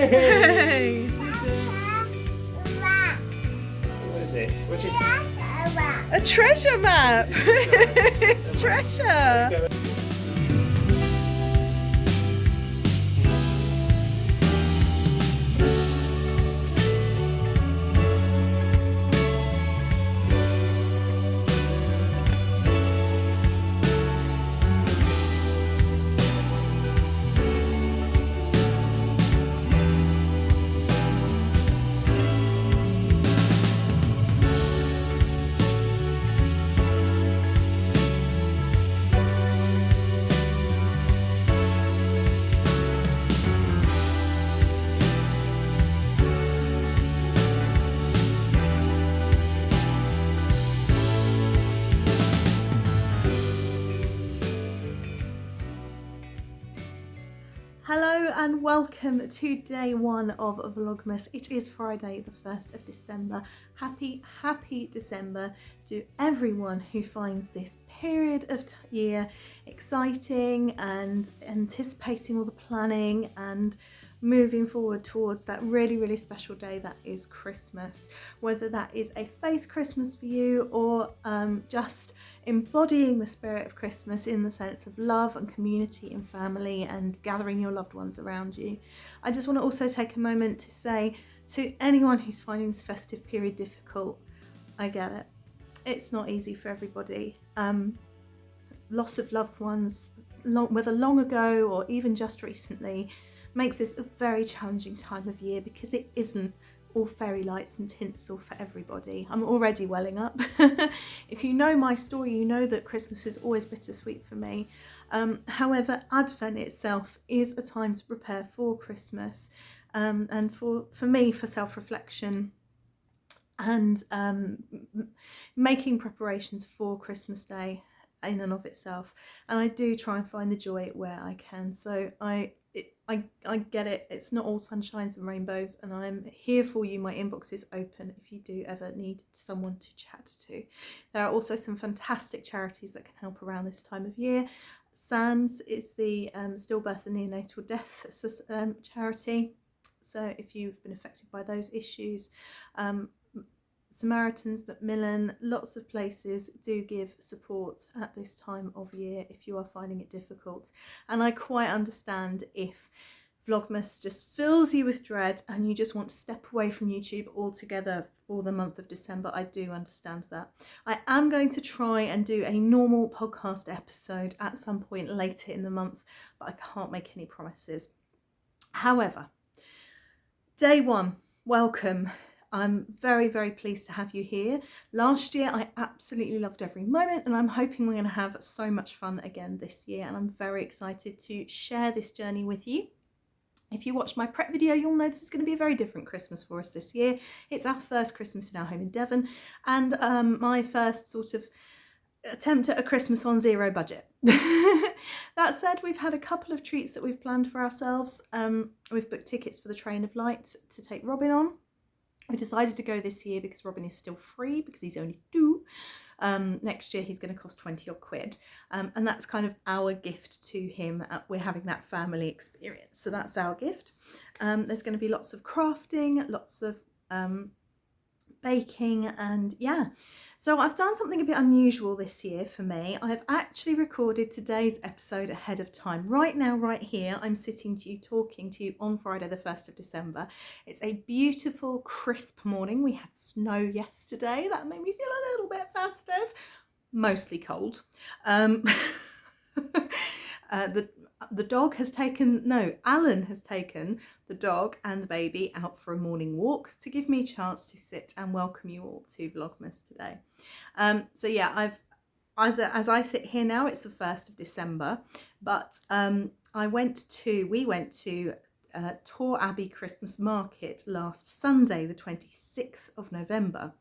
Hey! What is it? What's it? A treasure map! It's treasure! Hello and welcome to day one of Vlogmas. It is Friday the 1st of December. Happy December to everyone who finds this period of year exciting and anticipating all the planning and moving forward towards that really special day that is Christmas. Whether that is a faith Christmas for you or just embodying the spirit of Christmas in the sense of love and community and family and gathering your loved ones around you. I just want to also take a moment to say to anyone who's finding this festive period difficult, I get it. It's not easy for everybody. Loss of loved ones, whether long ago or even just recently, makes this a very challenging time of year because it isn't all fairy lights and tinsel for everybody. I'm already welling up. If you know my story, you know that Christmas is always bittersweet for me. However, Advent itself is a time to prepare for Christmas and for me, for self-reflection and making preparations for Christmas Day in and of itself. And I do try and find the joy where I can. So I get it. It's not all sunshines and rainbows, and I'm here for you. My inbox is open if you do ever need someone to chat to. There are also some fantastic charities that can help around this time of year. SANS is the Stillbirth and Neonatal Death charity. So if you've been affected by those issues, Samaritans, Macmillan, lots of places do give support at this time of year if you are finding it difficult. And I quite understand if Vlogmas just fills you with dread and you just want to step away from YouTube altogether for the month of December. I do understand that. I am going to try and do a normal podcast episode at some point later in the month, but I can't make any promises. However, day one, welcome. I'm very pleased to have you here. Last year I absolutely loved every moment, and I'm hoping we're going to have so much fun again this year, and I'm very excited to share this journey with you. If you watched my prep video, you'll know this is going to be a very different Christmas for us this year. It's our first Christmas in our home in Devon, and my first sort of attempt at a Christmas on zero budget. That said, we've had a couple of treats that we've planned for ourselves. We've booked tickets for the Train of Light to take Robin on. We decided to go this year because Robin is still free because he's only 2. Next year he's going to cost 20 odd quid, and that's kind of our gift to him. We're having that family experience, so that's our gift. There's going to be lots of crafting, lots of baking, and yeah. So I've done something a bit unusual this year for me. I've actually recorded today's episode ahead of time. Right now, right here, I'm sitting to you, talking to you on Friday the 1st of December. It's a beautiful, crisp morning. We had snow yesterday. That made me feel a little bit festive. Mostly cold. The dog has taken, no, Alan has taken the dog and the baby out for a morning walk to give me a chance to sit and welcome you all to Vlogmas today. So yeah, as I sit here now, it's the 1st of December, but we went to Torre Abbey Christmas Market last Sunday, the 26th of November.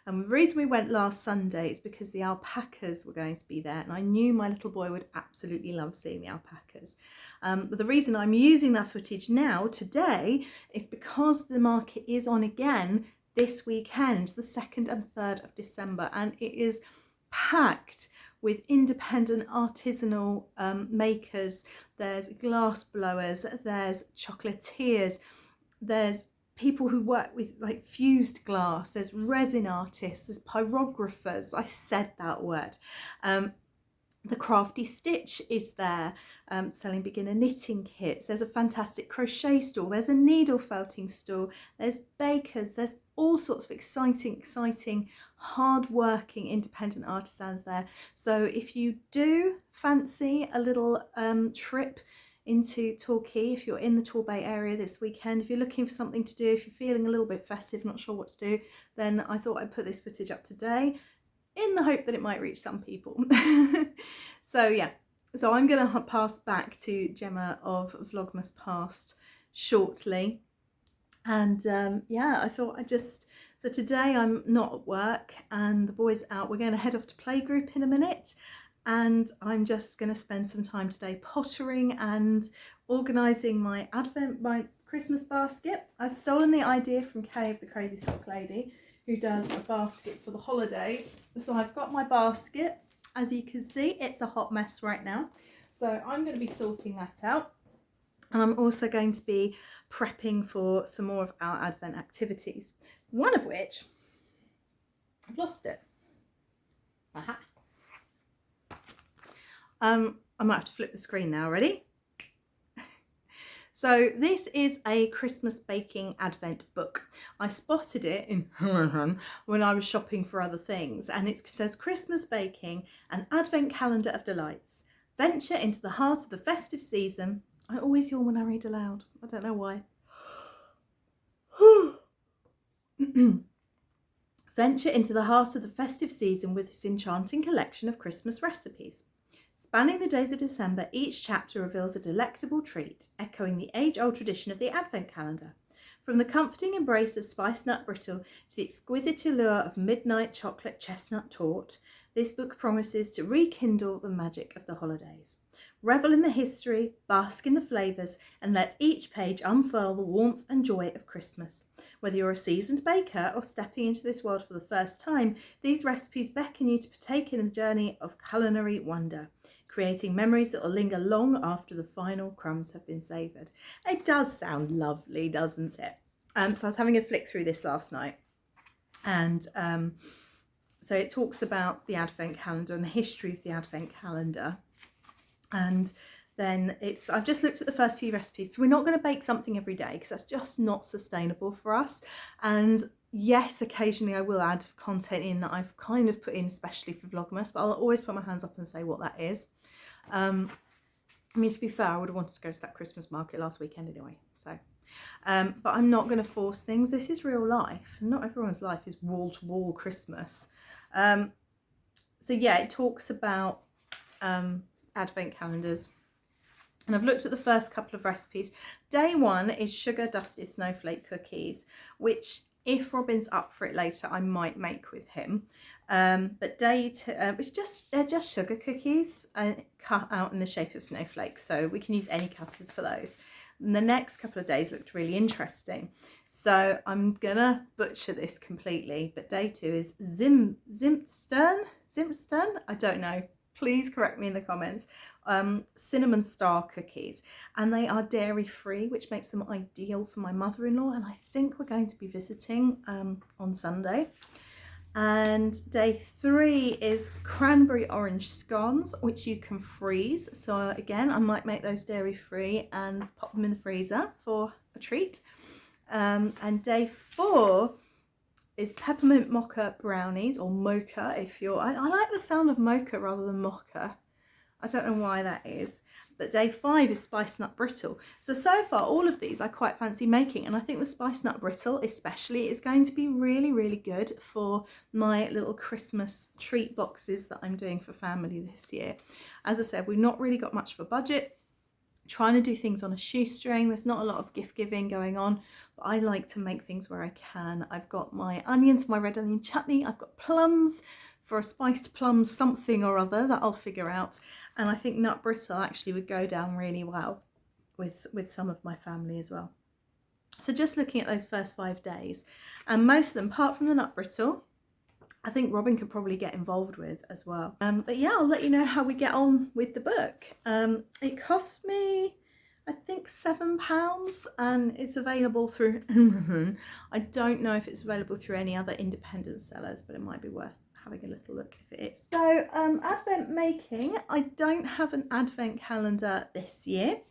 And the reason we went last Sunday is because the alpacas were going to be there, and I knew my little boy would absolutely love seeing the alpacas. But the reason I'm using that footage now, today, is because the market is on again this weekend, the 2nd and 3rd of December, and it is packed with independent artisanal makers. There's glass blowers, there's chocolatiers, There's people who work with like fused glass, there's resin artists, there's pyrographers. I said that word. The Crafty Stitch is there, selling beginner knitting kits. There's a fantastic crochet stall, there's a needle felting stall, there's bakers, there's all sorts of exciting, hard-working independent artisans there. So if you do fancy a little trip into Torquay, if you're in the Torbay area this weekend, if you're looking for something to do, if you're feeling a little bit festive, not sure what to do, then I thought I'd put this footage up today in the hope that it might reach some people. So yeah, so I'm going to pass back to Gemma of Vlogmas Past shortly. And yeah, I thought so today I'm not at work and the boys are out. We're going to head off to playgroup in a minute. And I'm just going to spend some time today pottering and organising my Christmas basket. I've stolen the idea from Kay of the Crazy Sock Lady, who does a basket for the holidays. So I've got my basket. As you can see, it's a hot mess right now. So I'm going to be sorting that out. And I'm also going to be prepping for some more of our Advent activities. One of which, I've lost it. Aha. I might have to flip the screen now. Ready? So this is a Christmas baking Advent book. I spotted it in when I was shopping for other things, and it says Christmas baking, an Advent calendar of delights. Venture into the heart of the festive season. I always yawn when I read aloud. I don't know why. Venture into the heart of the festive season with this enchanting collection of Christmas recipes. Spanning the days of December, each chapter reveals a delectable treat, echoing the age-old tradition of the Advent calendar. From the comforting embrace of spiced nut brittle to the exquisite allure of midnight chocolate chestnut torte, this book promises to rekindle the magic of the holidays. Revel in the history, bask in the flavours, and let each page unfurl the warmth and joy of Christmas. Whether you're a seasoned baker or stepping into this world for the first time, these recipes beckon you to partake in a journey of culinary wonder, creating memories that will linger long after the final crumbs have been savoured. It does sound lovely, doesn't it? So I was having a flick through this last night, and so it talks about the Advent calendar and the history of the Advent calendar. And then I've just looked at the first few recipes. So we're not going to bake something every day because that's just not sustainable for us. And yes, occasionally I will add content in that I've kind of put in especially for Vlogmas, but I'll always put my hands up and say what that is. I mean, to be fair, I would have wanted to go to that Christmas market last weekend anyway. So, but I'm not going to force things. This is real life. Not everyone's life is wall-to-wall Christmas. So yeah, it talks about Advent calendars. And I've looked at the first couple of recipes. Day one is sugar dusted snowflake cookies, which if Robin's up for it later, I might make with him. But day two, they're just sugar cookies cut out in the shape of snowflakes. So we can use any cutters for those. And the next couple of days looked really interesting. So I'm gonna butcher this completely. But day two is Zimstern? I don't know. Please correct me in the comments. Cinnamon star cookies, and they are dairy free, which makes them ideal for my mother-in-law, and I think we're going to be visiting on Sunday. And day three is cranberry orange scones, which you can freeze. So again, I might make those dairy free and pop them in the freezer for a treat. And day four is peppermint mocha brownies, or mocha if you're, I like the sound of mocha rather than mocha. I don't know why that is. But day five is spiced nut brittle. So far all of these I quite fancy making, and I think the spiced nut brittle especially is going to be really, really good for my little Christmas treat boxes that I'm doing for family this year. As I said, we've not really got much of a budget. Trying to do things on a shoestring. There's not a lot of gift giving going on, but I like to make things where I can. I've got my onions, my red onion chutney. I've got plums for a spiced plum something or other that I'll figure out. And I think nut brittle actually would go down really well with some of my family as well. So just looking at those first 5 days, and most of them, apart from the nut brittle, I think Robin could probably get involved with as well. But yeah, I'll let you know how we get on with the book. It cost me I think £7, and it's available through Amazon. I don't know if it's available through any other independent sellers, but it might be worth having a little look if it is. So advent making, I don't have an advent calendar this year,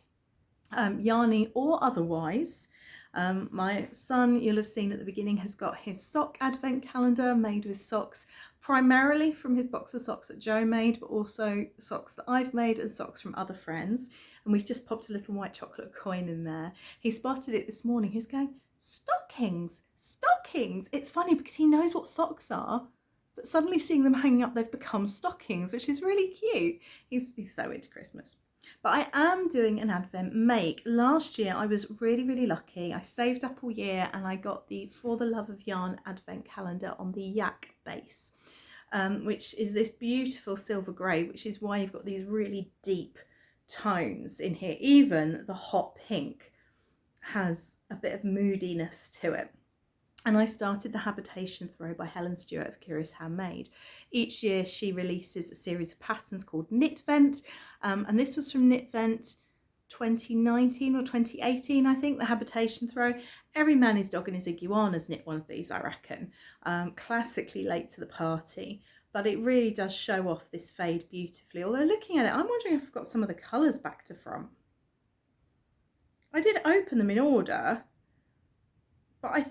yarny or otherwise. My son, you'll have seen at the beginning, has got his sock advent calendar made with socks primarily from his box of socks that Joe made, but also socks that I've made and socks from other friends. And we've just popped a little white chocolate coin in there. He spotted it this morning. He's going, stockings, stockings. It's funny because he knows what socks are, but suddenly seeing them hanging up, they've become stockings, which is really cute. He's so into Christmas. But I am doing an advent make. Last year I was really lucky. I saved up all year and I got the For the Love of Yarn advent calendar on the yak base, which is this beautiful silver grey, which is why you've got these really deep tones in here. Even the hot pink has a bit of moodiness to it. And I started the Habitation Throw by Helen Stewart of Curious Handmade. Each year she releases a series of patterns called Knit Vent, and this was from Knit Vent 2019 or 2018, I think, the Habitation Throw. Every man, his dog and his iguanas knit one of these, I reckon. Classically late to the party, but it really does show off this fade beautifully. Although looking at it, I'm wondering if I've got some of the colours back to front. I did open them in order, but I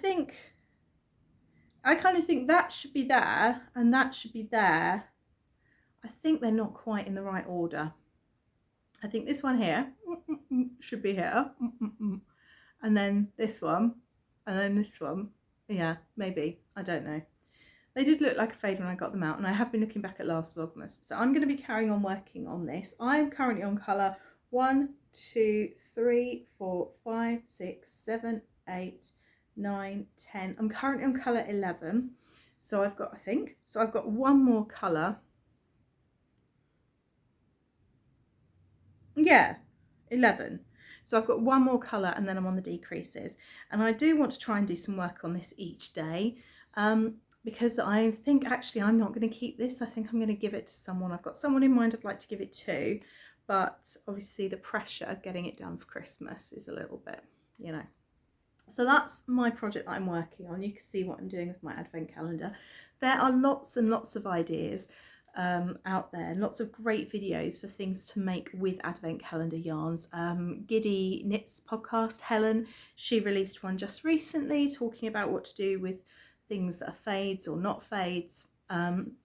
kind of think that should be there and that should be there. I think they're not quite in the right order. I think this one here should be here, and then this one, and then this one. Yeah, maybe, I don't know. They did look like a fade when I got them out, and I have been looking back at last Vlogmas. So I'm going to be carrying on working on this. I am currently on colour 1, 2, 3, 4, 5, 6, 7, 8, 9, 10. I'm currently on colour 11. So I've got, I've got one more colour. Yeah, 11. So I've got one more colour and then I'm on the decreases. And I do want to try and do some work on this each day, because I think actually I'm not going to keep this. I think I'm going to give it to someone. I've got someone in mind I'd like to give it to, but obviously the pressure of getting it done for Christmas is a little bit, you know. So that's my project that I'm working on. You can see what I'm doing with my advent calendar. There are lots and lots of ideas out there, and lots of great videos for things to make with advent calendar yarns. Giddy Knits podcast, Helen, she released one just recently talking about what to do with things that are fades or not fades.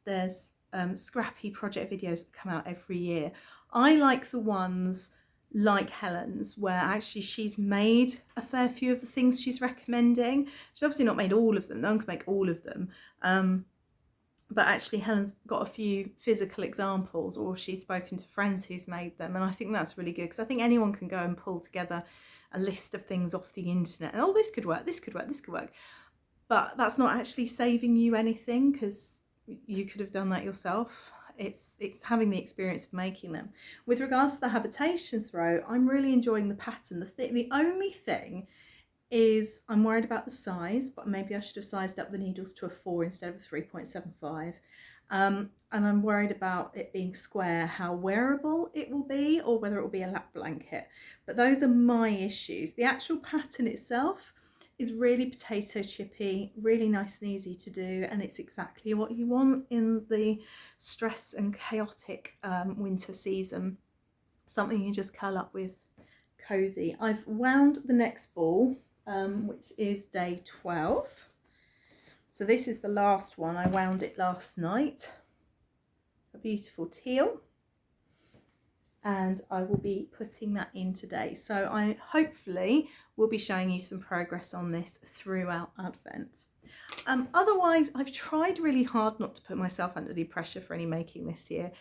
There's scrappy project videos that come out every year. I like the ones like Helen's, where actually she's made a fair few of the things she's recommending. She's obviously not made all of them, no one can make all of them, but actually Helen's got a few physical examples, or she's spoken to friends who's made them, and I think that's really good, because I think anyone can go and pull together a list of things off the internet and, oh, this could work, this could work, this could work, but that's not actually saving you anything, because you could have done that yourself. It's having the experience of making them. With regards to the Habitation Throw, I'm really enjoying the pattern. The only thing is I'm worried about the size, but maybe I should have sized up the needles to a 4 instead of a 3.75. And I'm worried about it being square, how wearable it will be, or whether it will be a lap blanket. But those are my issues. The actual pattern itself is really potato chippy, really nice and easy to do, and it's exactly what you want in the stress and chaotic winter season. Something you just curl up with, cozy. I've wound the next ball, which is day 12. So this is the last one. I wound it last night. A beautiful teal. And I will be putting that in today. So I hopefully will be showing you some progress on this throughout Advent. Otherwise, I've tried really hard not to put myself under any pressure for any making this year.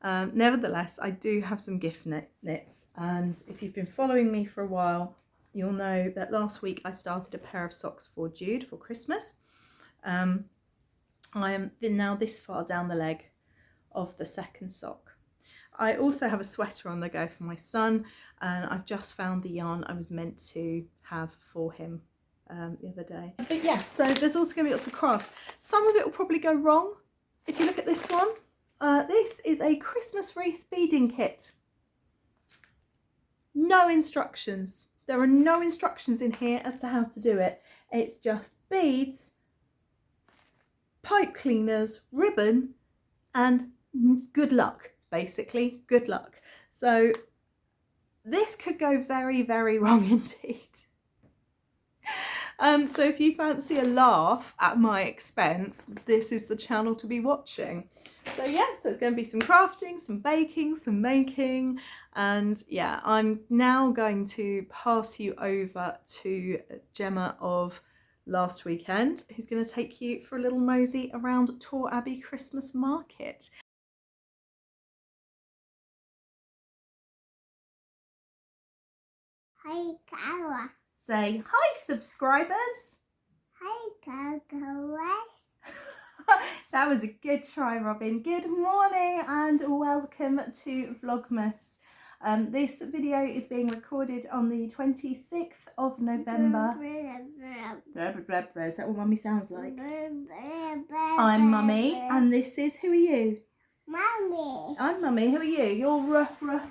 Nevertheless, I do have some gift knits, and if you've been following me for a while, you'll know that last week I started a pair of socks for Jude for Christmas. I am now this far down the leg of the second sock. I also have a sweater on the go for my son, and I've just found the yarn I was meant to have for him the other day. But yes, so there's also going to be lots of crafts. Some of it will probably go wrong. If you look at this one, this is a Christmas wreath beading kit. No instructions. There are no instructions in here as to how to do it. It's just beads, pipe cleaners, ribbon, and good luck, basically. Good luck. So this could go very, very wrong indeed. So if you fancy a laugh at my expense, this is the channel to be watching. So yeah, so it's going to be some crafting, some baking, some making, and yeah, I'm now going to pass you over to Gemma of last weekend, who's going to take you for a little mosey around Torre Abbey Christmas market. Hi, Carla. Say hi, subscribers. Hi, Carla. That was a good try, Robin. Good morning and welcome to Vlogmas. This video is being recorded on the 26th of November. Is that what Mummy sounds like? I'm Mummy, and this is, who are you? Mommy. I'm Mummy, who are you? You're Robin.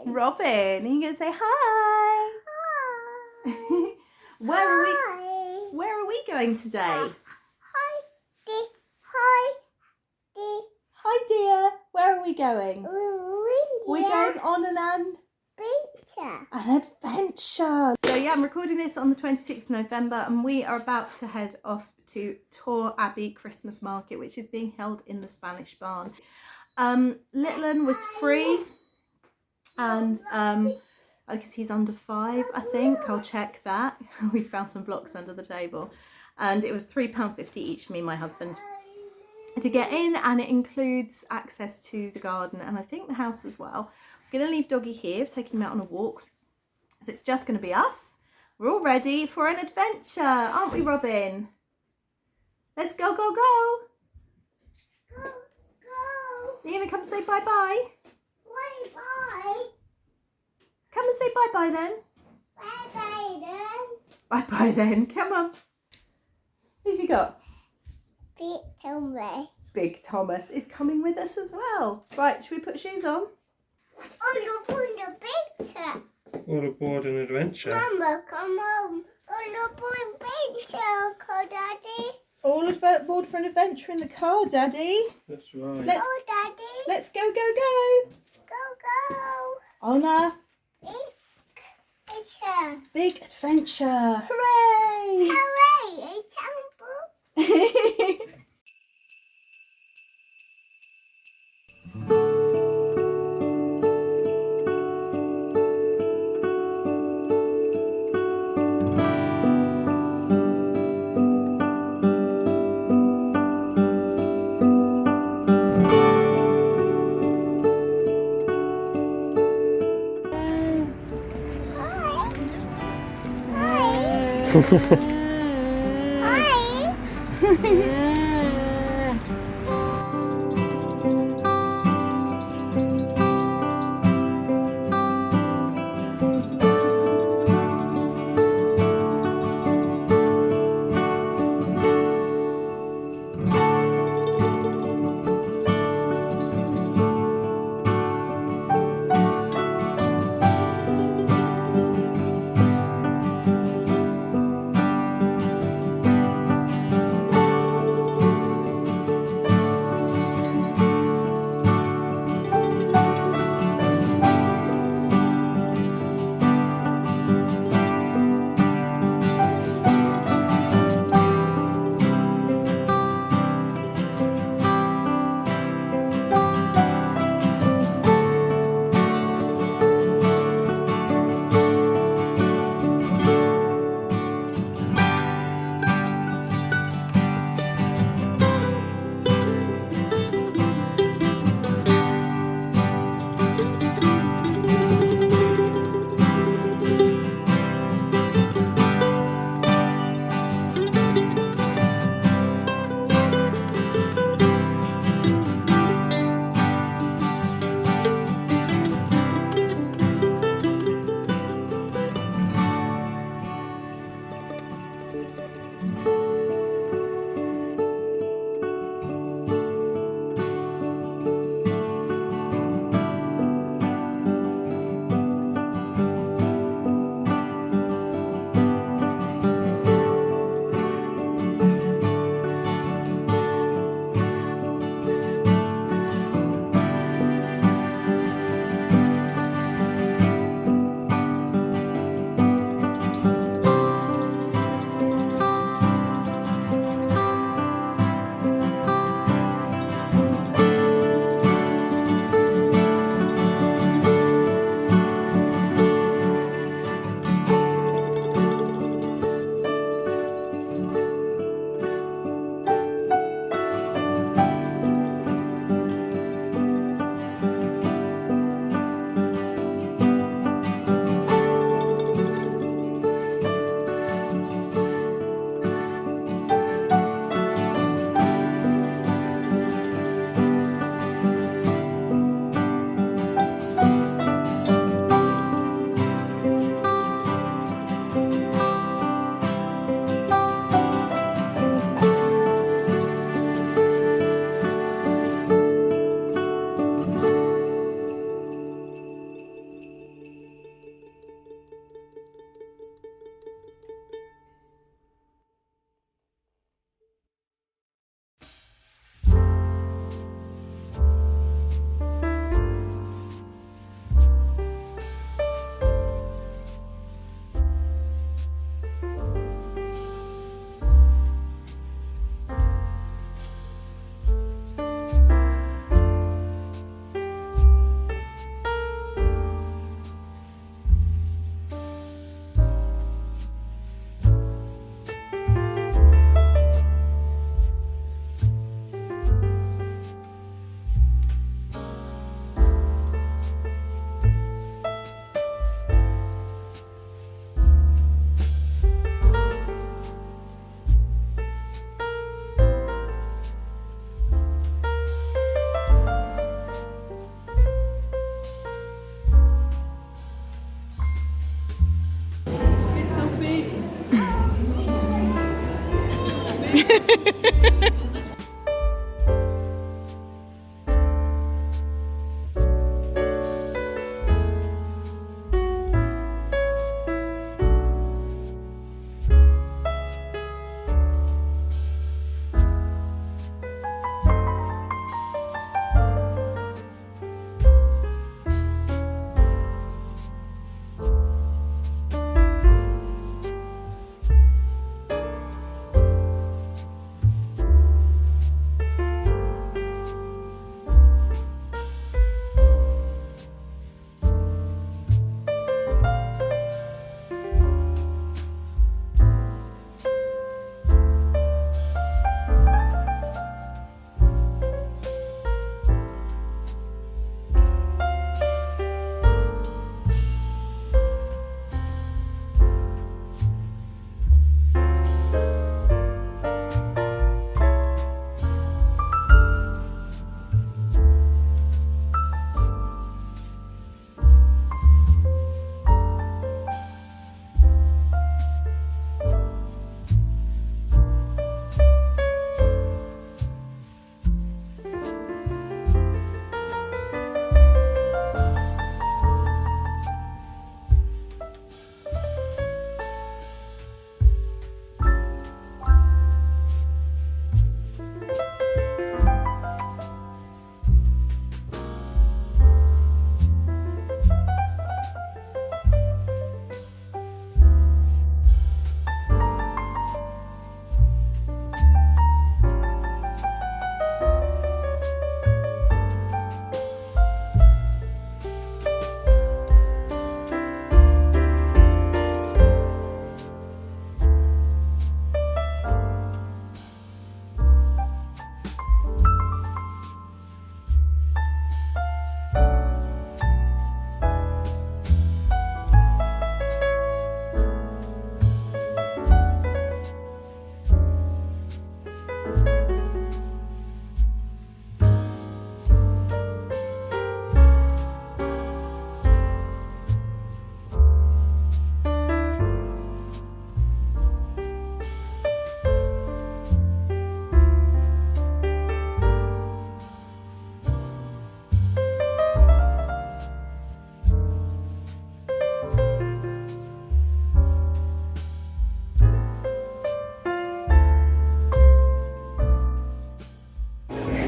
Robin. Are you going to say hi? Hi. Where are we going today? Hi, dear. Hi, dear. Hi dear, where are we going? We're going on an adventure. So yeah, I'm recording this on the 26th of November and we are about to head off to Torre Abbey Christmas Market, which is being held in the Spanish Barn. Little 'un was free and I guess he's under 5, I think. I'll check that. We found some blocks under the table. And it was £3.50 each for me and my husband to get in, and it includes access to the garden and I think the house as well. I'm going to leave Doggy here, taking him out on a walk. So it's just going to be us. We're all ready for an adventure, aren't we, Robin? Let's go, go, go. Go, go. You're going to come say bye-bye? Bye-bye. Come and say bye-bye then. Bye-bye then. Bye-bye then. Come on. Who have you got? Big Thomas. Big Thomas is coming with us as well. Right, should we put shoes on? Oh, look on the picture. All aboard an adventure. Mama, come home. Oh, look on the picture, Daddy. All aboard for an adventure in the car, Daddy. That's right. Oh, Daddy. Let's go, go, go. Go, go. On a Big picture. big adventure. Hooray! Hooray, it's humble. Hi.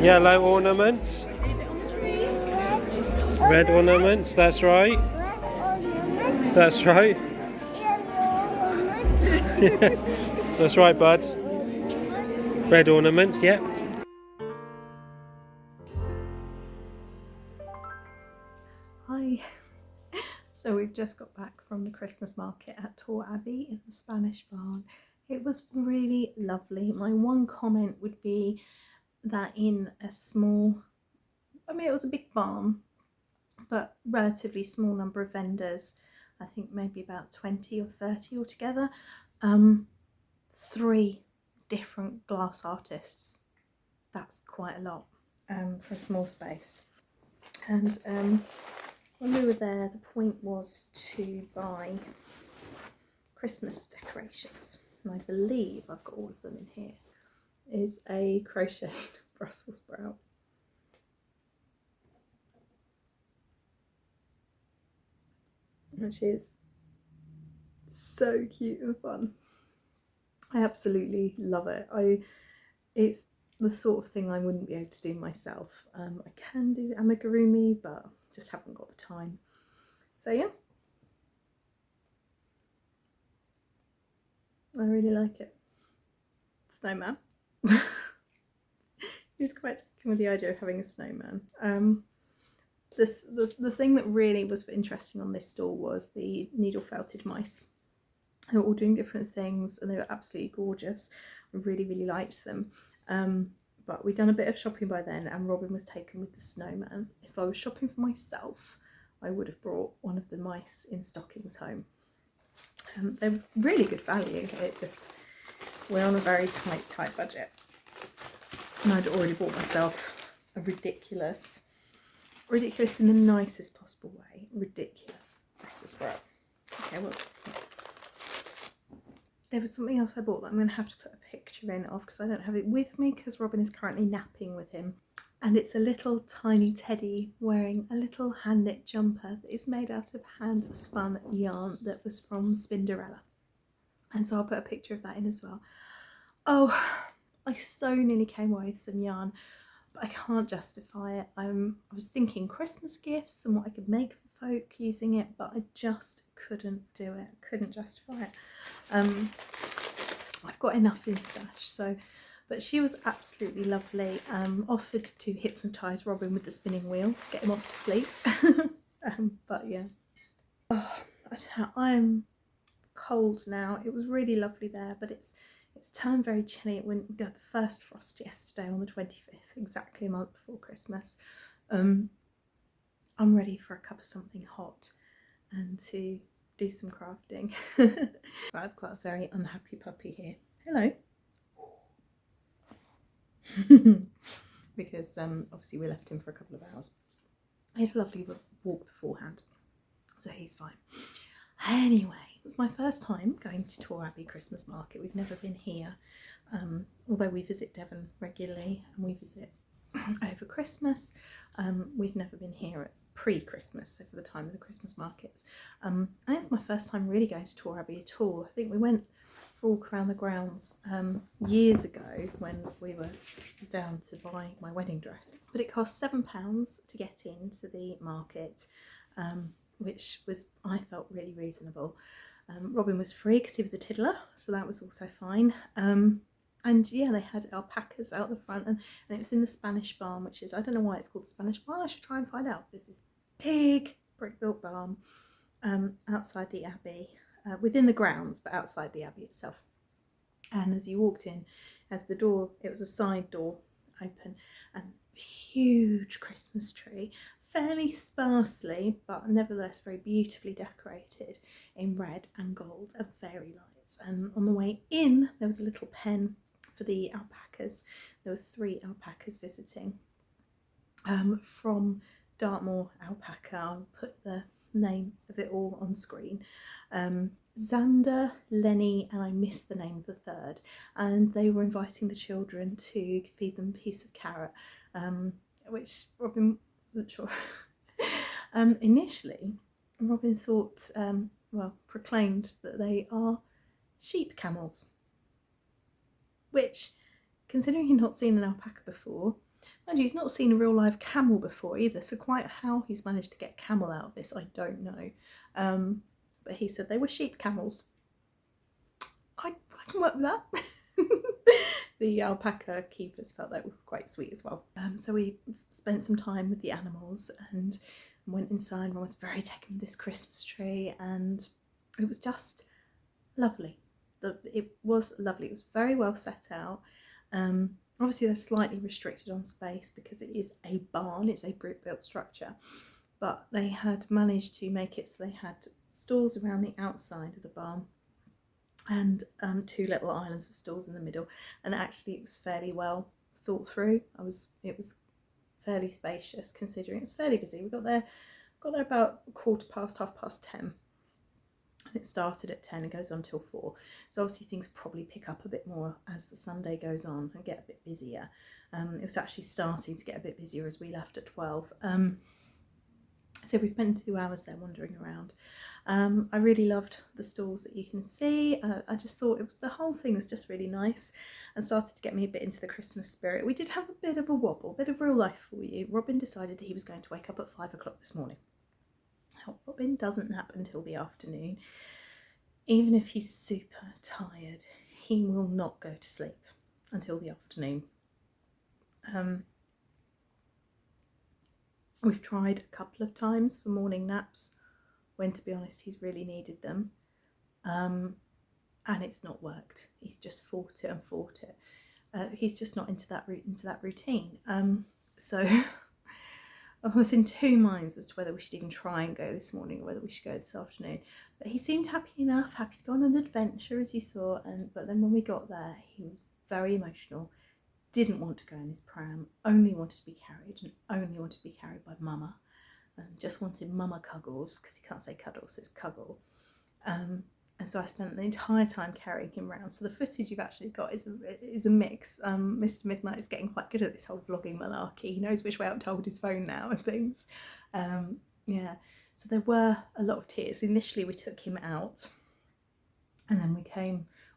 Yellow ornaments. Red ornaments, that's right. That's right. That's right, bud. Red ornaments, yep. Hi. So we've just got back from the Christmas market at Torre Abbey in the Spanish barn. It was really lovely. My one comment would be that in a small, it was a big barn, but relatively small number of vendors, I think maybe about 20 or 30 altogether, 3 different glass artists. That's quite a lot for a small space. And when we were there, the point was to buy Christmas decorations, and I believe I've got all of them in here. Is a crocheted Brussels sprout. Which is so cute and fun. I absolutely love it. It's the sort of thing I wouldn't be able to do myself. I can do amigurumi, but just haven't got the time. So yeah, I really like it. Snowman. He was quite taken with the idea of having a snowman. The thing that really was interesting on this stall was the needle felted mice. They were all doing different things and they were absolutely gorgeous. I really, really liked them. But we'd done a bit of shopping by then and Robin was taken with the snowman. If I was shopping for myself, I would have brought one of the mice in stockings home. They're really good value. It just, we're on a very tight budget. And I'd already bought myself a ridiculous in the nicest possible way, ridiculous Brussels sprout. Okay, well, there was something else I bought that I'm going to have to put a picture in of, because I don't have it with me because Robin is currently napping with him. And it's a little tiny teddy wearing a little hand knit jumper that is made out of hand spun yarn that was from Spinderella. And so I'll put a picture of that in as well. Oh, I so nearly came away with some yarn, but I can't justify it. I was thinking Christmas gifts and what I could make for folk using it, but I just couldn't do it. I couldn't justify it. I've got enough in stash, so. But she was absolutely lovely. Offered to hypnotise Robin with the spinning wheel, get him off to sleep. But yeah, oh, I'm cold now. It was really lovely there, but it's turned very chilly. We got the first frost yesterday on the 25th, exactly a month before Christmas. I'm ready for a cup of something hot and to do some crafting. I've got a very unhappy puppy here. Hello. Because obviously we left him for a couple of hours. I had a lovely walk beforehand, so he's fine. Anyway, it's my first time going to Torre Abbey Christmas market. We've never been here, although we visit Devon regularly and we visit over Christmas. We've never been here at pre-Christmas, so for the time of the Christmas markets. And it's my first time really going to Torre Abbey at all. I think we went for a walk around the grounds years ago when we were down to buy my wedding dress, but it cost £7 to get into the market, which was, I felt, really reasonable. Robin was free because he was a tiddler, so that was also fine. And yeah, they had alpacas out the front, and it was in the Spanish barn, which is, I don't know why it's called the Spanish barn. I should try and find out. There's this big brick built barn outside the Abbey, within the grounds, but outside the Abbey itself. And as you walked in at the door, it was a side door open, and huge Christmas tree, fairly sparsely but nevertheless very beautifully decorated in red and gold and fairy lights. And on the way in there was a little pen for the alpacas. There were 3 alpacas visiting from Dartmoor Alpaca. I'll put the name of it all on screen. Xander, Lenny, and I missed the name of the third, and they were inviting the children to feed them a piece of carrot, which Robin wasn't sure. Initially Robin thought, proclaimed that they are sheep camels, which, considering he'd not seen an alpaca before, mind you, he's not seen a real live camel before either, so quite how he's managed to get camel out of this, I don't know. But he said they were sheep camels. I can work with that. The alpaca keepers felt that were quite sweet as well. So we spent some time with the animals and went inside, and I was very taken with this Christmas tree, and it was just lovely. It was lovely. It was very well set out. Obviously they're slightly restricted on space because it is a barn, it's a brick built structure, but they had managed to make it so they had stalls around the outside of the barn and 2 little islands of stalls in the middle, and actually it was fairly well thought through. It was fairly spacious considering it was fairly busy. We got there about 10:15, and it started at 10 and goes on till 4, so obviously things probably pick up a bit more as the Sunday goes on and get a bit busier. It was actually starting to get a bit busier as we left at 12. So we spent 2 hours there wandering around. I really loved the stalls that you can see. I just thought the whole thing was just really nice and started to get me a bit into the Christmas spirit. We did have a bit of a wobble, a bit of real life for you. Robin decided he was going to wake up at 5 o'clock this morning. Now, Robin doesn't nap until the afternoon. Even if he's super tired, he will not go to sleep until the afternoon. We've tried a couple of times for morning naps when, to be honest, he's really needed them, and it's not worked. He's just fought it and fought it. He's just not into that routine. So I was in 2 minds as to whether we should even try and go this morning or whether we should go this afternoon. But he seemed happy enough, happy to go on an adventure, as you saw. But then when we got there, he was very emotional. Didn't want to go in his pram, only wanted to be carried, and only wanted to be carried by Mama, and just wanted Mama cuggles, because he can't say cuddles, it's cuggle. And so I spent the entire time carrying him around. So the footage you've actually got is a mix. Mr. Midnight is getting quite good at this whole vlogging malarkey. He knows which way up to hold his phone now and things. Yeah, so there were a lot of tears. Initially we took him out, and then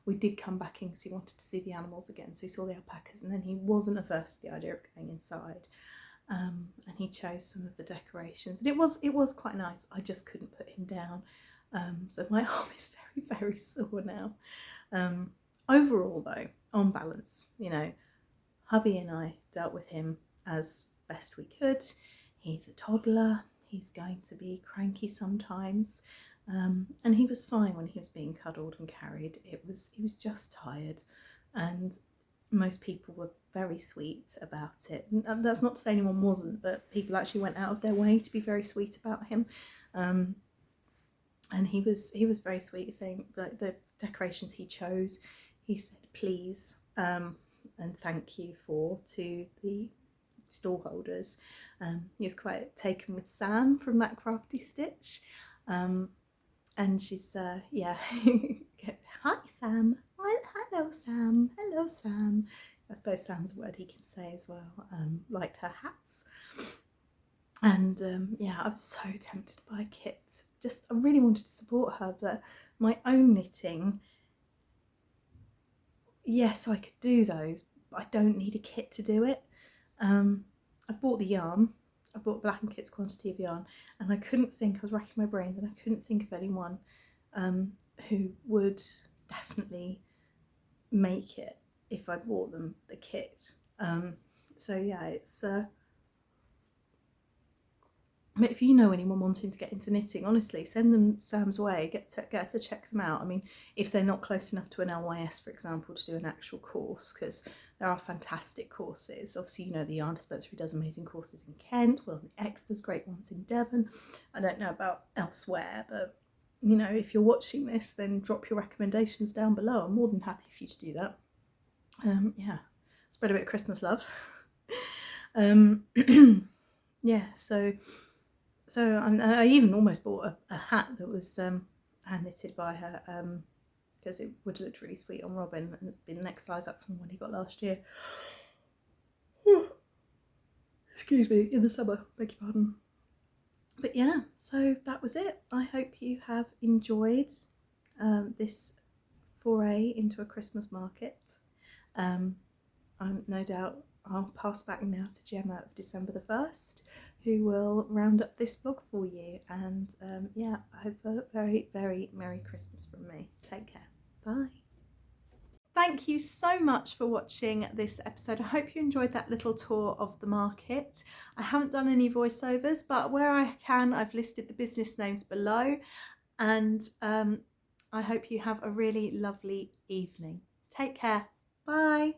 we did come back in because he wanted to see the animals again. So he saw the alpacas, and then he wasn't averse to the idea of going inside. And he chose some of the decorations, and it was quite nice. I just couldn't put him down. So my arm is very, very sore now. Overall though, on balance, you know, hubby and I dealt with him as best we could. He's a toddler, he's going to be cranky sometimes, and he was fine when he was being cuddled and carried. He was just tired, and most people were very sweet about it. And that's not to say anyone wasn't, but people actually went out of their way to be very sweet about him. And he was very sweet, saying like the decorations he chose, he said please and thank you for to the stall holders. He was quite taken with Sam from that crafty stitch, and she's yeah. Hi Sam, hello Sam, hello Sam. I suppose Sam's a word he can say as well. Liked her hats. And yeah, I was so tempted to buy a kit. I really wanted to support her, but my own knitting, yes, I could do those, but I don't need a kit to do it. I've bought the yarn. I bought Blanket's quantity of yarn, and I couldn't think, I was racking my brains, and I couldn't think of anyone who would definitely make it if I bought them the kit. So yeah, it's if you know anyone wanting to get into knitting, honestly, send them Sam's way, get her to check them out. I mean, if they're not close enough to an LYS, for example, to do an actual course, because there are fantastic courses. Obviously, you know, the Yarn Dispensary does amazing courses in Kent, well, the X does great ones in Devon. I don't know about elsewhere, but, you know, if you're watching this, then drop your recommendations down below. I'm more than happy for you to do that. Yeah, spread a bit of Christmas love. Yeah, so I even almost bought a hat that was hand knitted by her, because it would have looked really sweet on Robin, and it's been the next size up from the one he got last year. Excuse me, in the summer, beg your pardon. But yeah, so that was it. I hope you have enjoyed this foray into a Christmas market. No doubt I'll pass back now to Gemma of December the 1st, who will round up this vlog for you. And yeah, I hope a very, very Merry Christmas from me. Take care. Bye. Thank you so much for watching this episode. I hope you enjoyed that little tour of the market. I haven't done any voiceovers, but where I can, I've listed the business names below. And I hope you have a really lovely evening. Take care. Bye.